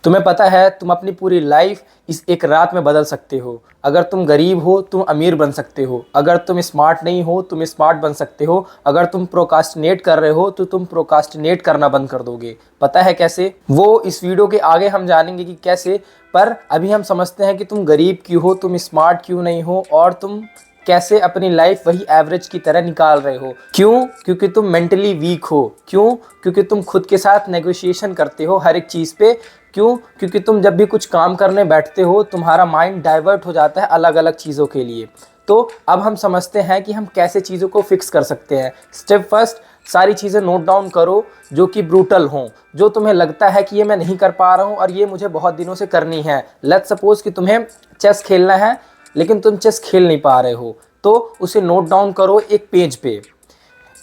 तुम्हें पता है तुम अपनी पूरी लाइफ इस एक रात में बदल सकते हो। अगर तुम गरीब हो तुम अमीर बन सकते हो, अगर तुम स्मार्ट नहीं हो तुम स्मार्ट बन सकते हो, अगर तुम प्रोकास्टिनेट कर रहे हो तो तुम प्रोकास्टिनेट करना बंद कर दोगे। पता है कैसे? वो इस वीडियो के आगे हम जानेंगे कि कैसे। पर अभी हम समझते हैं कि तुम गरीब क्यों हो, तुम स्मार्ट क्यों नहीं हो और तुम कैसे अपनी लाइफ वही एवरेज की तरह निकाल रहे हो। क्यों? क्योंकि तुम मेंटली वीक हो। क्यों? क्योंकि तुम खुद के साथ नेगोशिएशन करते हो हर एक चीज़ पे। क्यों? क्योंकि तुम जब भी कुछ काम करने बैठते हो तुम्हारा माइंड डाइवर्ट हो जाता है अलग अलग चीज़ों के लिए। तो अब हम समझते हैं कि हम कैसे चीज़ों को फिक्स कर सकते हैं। स्टेप फर्स्ट, सारी चीज़ें नोट डाउन करो जो कि ब्रूटल हों, जो तुम्हें लगता है कि ये मैं नहीं कर पा रहा हूँ और ये मुझे बहुत दिनों से करनी है। लेट्स सपोज कि तुम्हें चेस खेलना है लेकिन तुम चेस खेल नहीं पा रहे हो, तो उसे नोट डाउन करो एक पेज पे।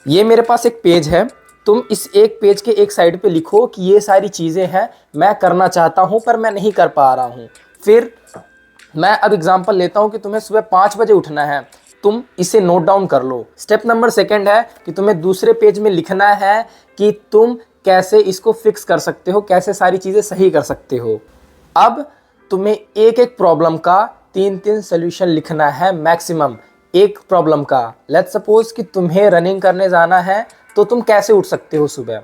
ये मेरे पास एक पेज है, तुम इस एक पेज के एक साइड पे लिखो कि ये सारी चीज़ें हैं मैं करना चाहता हूँ पर मैं नहीं कर पा रहा हूँ। फिर मैं अब एग्जांपल लेता हूँ कि तुम्हें सुबह 5 बजे उठना है, तुम इसे नोट डाउन कर लो। स्टेप नंबर सेकंड है कि तुम्हें दूसरे पेज में लिखना है कि तुम कैसे इसको फिक्स कर सकते हो, कैसे सारी चीज़ें सही कर सकते हो। अब तुम्हें एक एक प्रॉब्लम का 3-3 सोल्यूशन लिखना है मैक्सिमम, एक प्रॉब्लम का। लेट्स सपोज कि तुम्हें रनिंग करने जाना है तो तुम कैसे उठ सकते हो सुबह।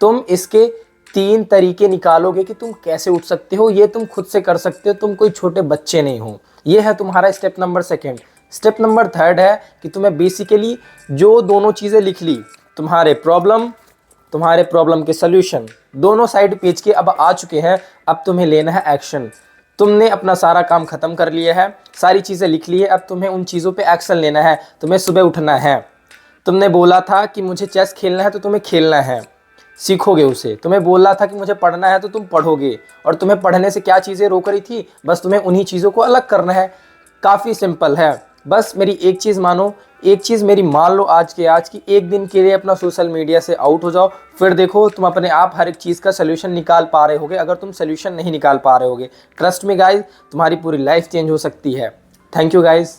तुम इसके 3 तरीके निकालोगे कि तुम कैसे उठ सकते हो, ये तुम खुद से कर सकते हो, तुम कोई छोटे बच्चे नहीं हो। ये है तुम्हारा step number second. Step number third है कि तुम्हें बेसिकली जो दोनों चीज़ें लिख ली, तुम्हारे प्रॉब्लम के सोल्यूशन दोनों साइड पेज के अब आ चुके हैं। अब तुम्हें लेना है एक्शन। तुमने अपना सारा काम खत्म कर लिया है, सारी चीज़ें लिख ली है, अब तुम्हें उन चीज़ों पे एक्शन लेना है। तुम्हें सुबह उठना है, तुमने बोला था कि मुझे चेस खेलना है तो तुम्हें खेलना है, सीखोगे उसे। तुम्हें बोला था कि मुझे पढ़ना है तो तुम पढ़ोगे, और तुम्हें पढ़ने से क्या चीज़ें रोक रही थी, बस तुम्हें उन्हीं चीज़ों को अलग करना है। काफ़ी सिंपल है। बस मेरी एक चीज़ मानो, एक चीज़ मेरी मान लो आज के आज की, एक दिन के लिए अपना सोशल मीडिया से आउट हो जाओ, फिर देखो तुम अपने आप हर एक चीज़ का सोल्यूशन निकाल पा रहे होगे। अगर तुम सोल्यूशन नहीं निकाल पा रहे होगे, ट्रस्ट में गाइज, तुम्हारी पूरी लाइफ चेंज हो सकती है। Thank you guys.